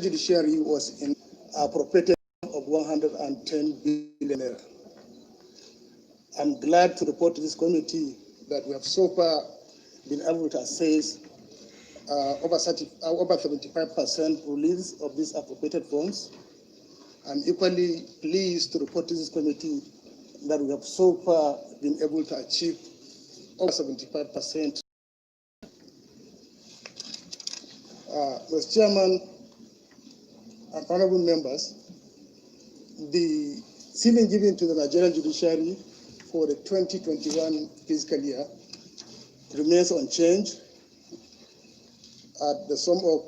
Judiciary was in appropriated of 110 billion naira. I'm glad to report to this committee that we have so far been able to assess over 75% release of these appropriated funds. I'm equally pleased to report to this committee that we have so far been able to achieve over 75%. Mr. Chairman and honorable members, the ceiling given to the Nigerian judiciary for the 2021 fiscal year remains unchanged at the sum of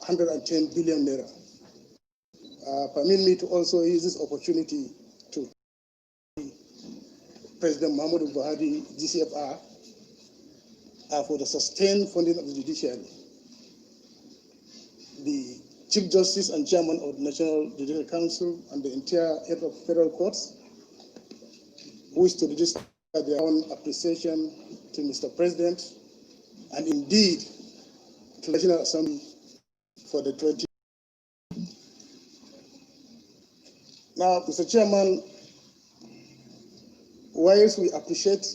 110 billion naira. Permit me to also use this opportunity to President Muhammadu Buhari, GCFR, for the sustained funding of the judiciary. The Chief Justice and Chairman of the National Judicial Council and the entire head of federal courts wish to register their own appreciation to Mr. President and indeed to the National Assembly for the 20. Now, Mr. Chairman, whilst we appreciate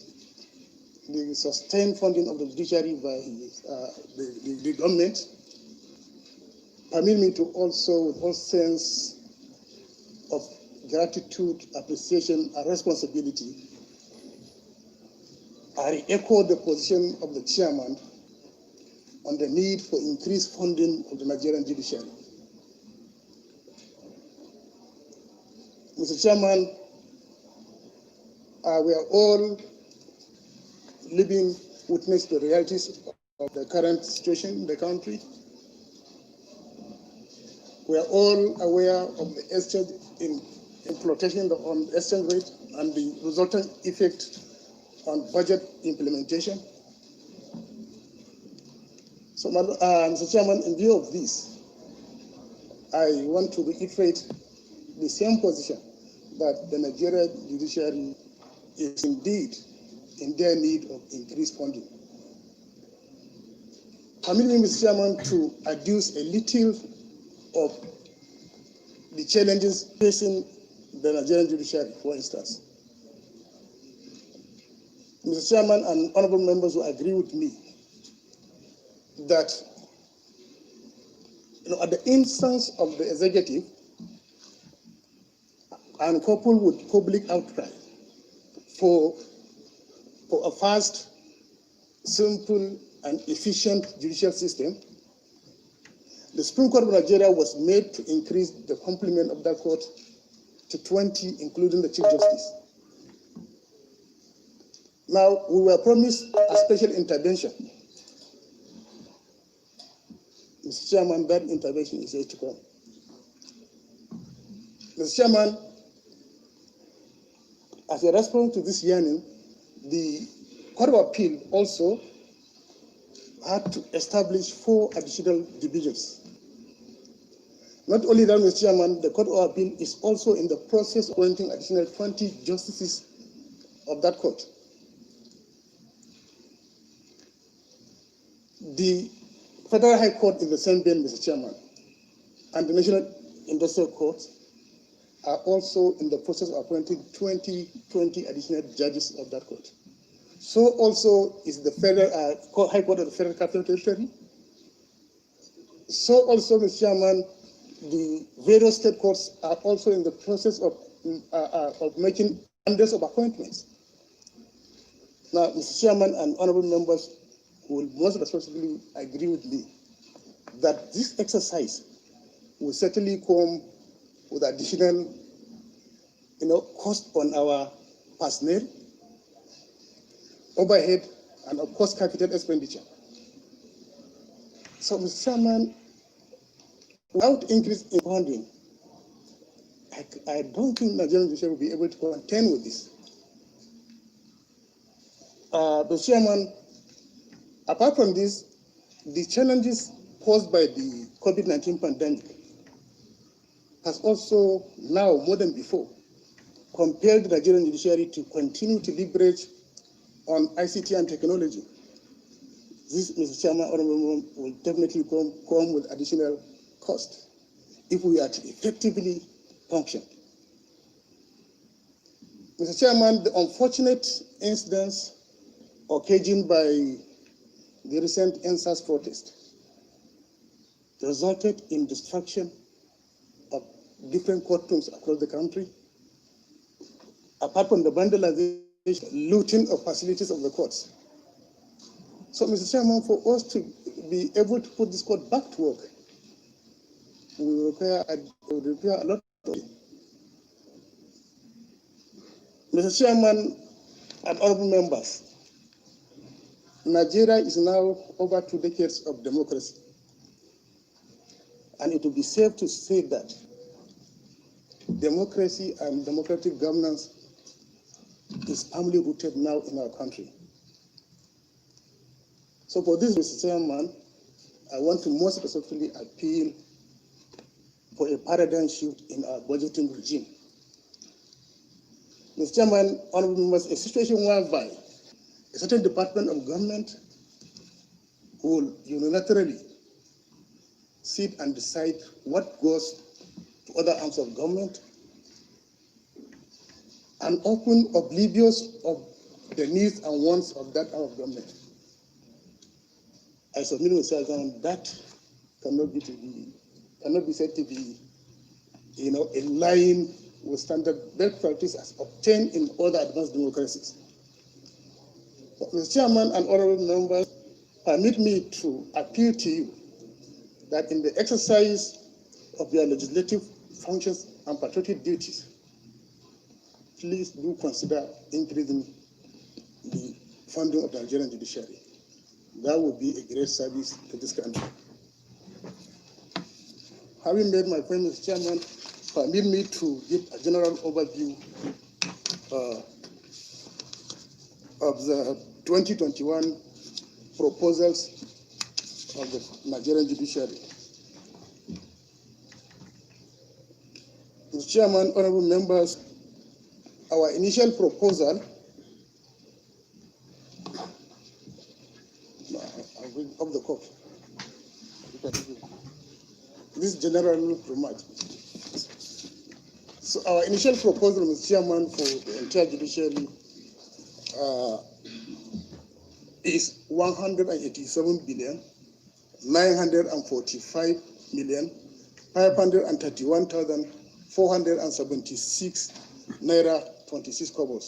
the sustained funding of the judiciary by the government, permit me to also, with all sense of gratitude, appreciation, and responsibility, I echo the position of the chairman on the need for increased funding of the Nigerian judiciary. Mr. Chairman, we are all living witness to the realities of the current situation in the country. We are all aware of the exchange in fluctuation on exchange rate and the resultant effect on budget implementation. So, Mr. Chairman, in view of this, I want to reiterate the same position that the Nigerian judiciary is indeed in their need of increased funding. Permit me, Mr. Chairman, to adduce a little of the challenges facing the Nigerian judiciary, for instance. Mr. Chairman and honorable members will agree with me that at the instance of the executive and coupled with public outcry for a fast, simple, and efficient judicial system, the Supreme Court of Nigeria was made to increase the complement of that court to 20, including the Chief Justice. Now, we were promised a special intervention. Mr. Chairman, that intervention is yet to come. Mr. Chairman, as a response to this yearning, the Court of Appeal also had to establish 4 additional divisions. Not only that, Mr. Chairman, the Court of Appeal is also in the process of appointing additional 20 justices of that court. The Federal High Court in the same vein, Mr. Chairman, and the National Industrial Court are also in the process of appointing 20 additional judges of that court. So also is the Federal High Court of the Federal Capital Territory. So also, Mr. Chairman, the various state courts are also in the process of making hundreds of appointments. Now, Mr. Chairman and honorable members will most responsibly agree with me that this exercise will certainly come with additional, cost on our personnel, overhead, and of course, capital expenditure. So, Mr. Chairman, without increase in funding, I don't think Nigerian judiciary will be able to contend with this. Mr. Chairman, apart from this, the challenges posed by the COVID-19 pandemic has also now, more than before, compelled the Nigerian judiciary to continue to leverage on ICT and technology. This, Mr. Chairman, honorable, will definitely come with additional cost. if we are to effectively function. Mr. Chairman, the unfortunate incidents occasioned by the recent NSAS protest resulted in destruction of different courtrooms across the country. Apart from the vandalization, looting of facilities of the courts. So, Mr. Chairman, for us to be able to put this court back to work, we will require a lot of it. Mr. Chairman and honorable members, Nigeria is now over 2 decades of democracy. And it will be safe to say that democracy and democratic governance is firmly rooted now in our country. So for this, Mr. Chairman, I want to most specifically appeal for a paradigm shift in our budgeting regime. Mr. Chairman, honorable members, a situation whereby a certain department of government will unilaterally sit and decide what goes to other arms of government and often oblivious of the needs and wants of that arm of government. I submit myself down that cannot be said to be, in line with standard best practice as obtained in other advanced democracies. But Mr. Chairman and honorable members, permit me to appeal to you that in the exercise of your legislative functions and patriotic duties, please do consider increasing the funding of the Nigerian judiciary. That would be a great service to this country. Having made my point, Mr. Chairman, permit me to give a general overview of the 2021 proposals of the Nigerian judiciary. Mr. Chairman, honorable members, our initial proposal of the court. This general remark. So our initial proposal, Mr. Chairman, for the entire judiciary is 187,945,531,476 naira 26 kobo.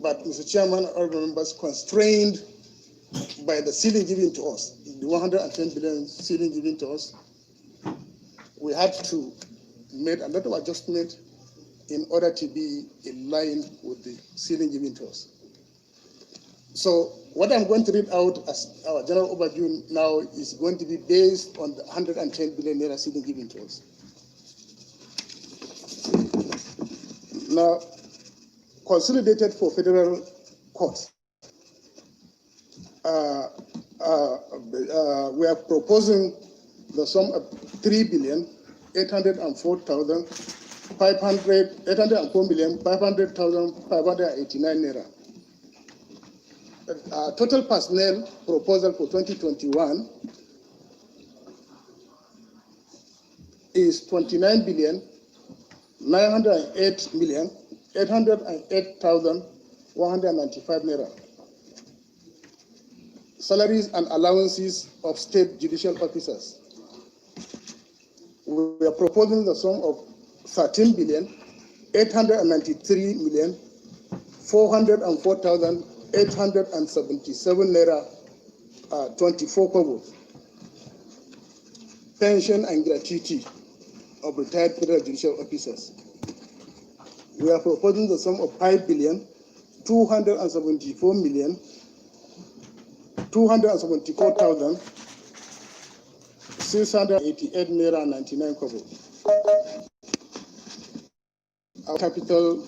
But, Mr. Chairman, honorable members, constrained by the ceiling given to us, the 110 billion ceiling given to us, we had to make a lot of adjustment in order to be in line with the ceiling given to us. So what I'm going to read out as our general overview now is going to be based on the 110 billion naira ceiling given to us. Now, consolidated for federal courts, we are proposing the sum of 3,804,500,589 naira. Total personnel proposal for 2021 is 29,908,808,195 naira. Salaries and allowances of state judicial officers. We are proposing the sum of 13,893,404,877 naira 24 kobo. Pension and gratuity of retired federal judicial officers. We are proposing the sum of 5,274,688 naira 99 kobo. Our capital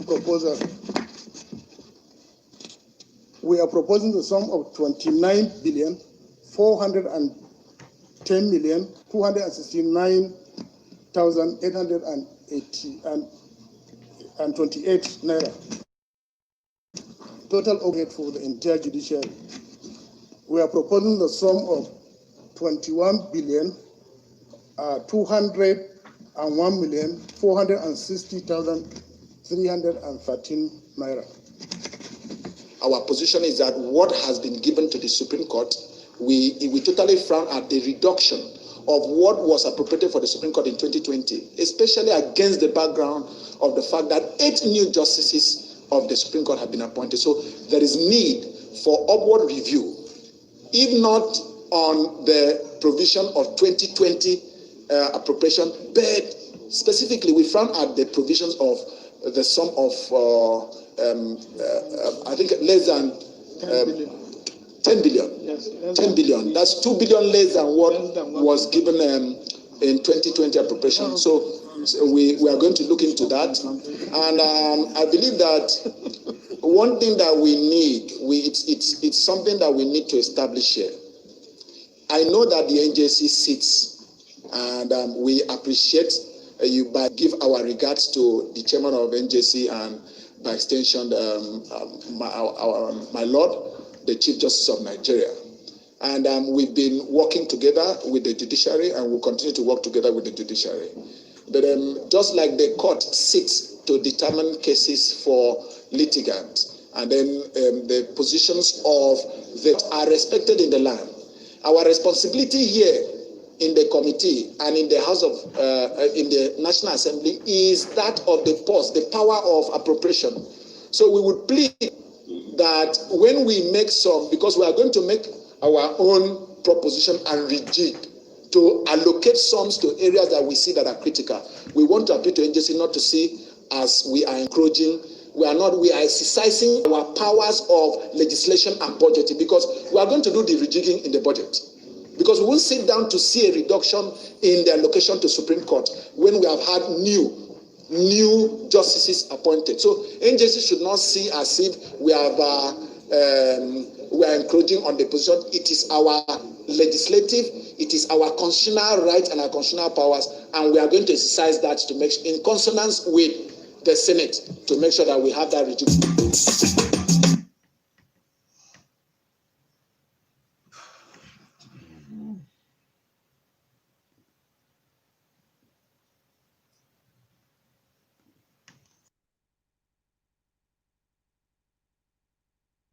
proposal. We are proposing the sum of 29,410,269,828 naira. Total overhead for the entire judiciary. We are proposing the sum of 21 billion 201,460,313 naira. Our position is that what has been given to the Supreme Court, we totally frown at the reduction of what was appropriated for the Supreme Court in 2020, especially against the background of the fact that 8 new justices of the Supreme Court have been appointed. So there is need for upward review, if not on the provision of 2020 appropriation, but specifically we frown at the provisions of the sum of I think less than 10 billion. Yes, 10 billion. That's 2 billion less than what was given in 2020 appropriation. So we are going to look into that. And I believe that one thing that we need, it's something that we need to establish here. I know that the NJC sits, and we appreciate you, but give our regards to the chairman of NJC and by extension my Lord, the Chief Justice of Nigeria. And we've been working together with the judiciary, and we'll continue to work together with the judiciary. But just like the court sits to determine cases for litigants, and then the positions of that are respected in the land, our responsibility here in the committee and in the House of, in the National Assembly is that of the purse, the power of appropriation. So we would plead that when we make some, because we are going to make our own proposition and rejig to allocate sums to areas that we see that are critical, we want to appeal to NJC not to see as we are encroaching. We are not, we are exercising our powers of legislation and budgeting, because we are going to do the rejigging in the budget. Because we won't sit down to see a reduction in the allocation to Supreme Court when we have had new justices appointed. So NJC should not see as if we are encroaching on the position. It is our legislative, it is our constitutional rights and our constitutional powers, and we are going to exercise that to make in consonance with the Senate to make sure that we have that reduction.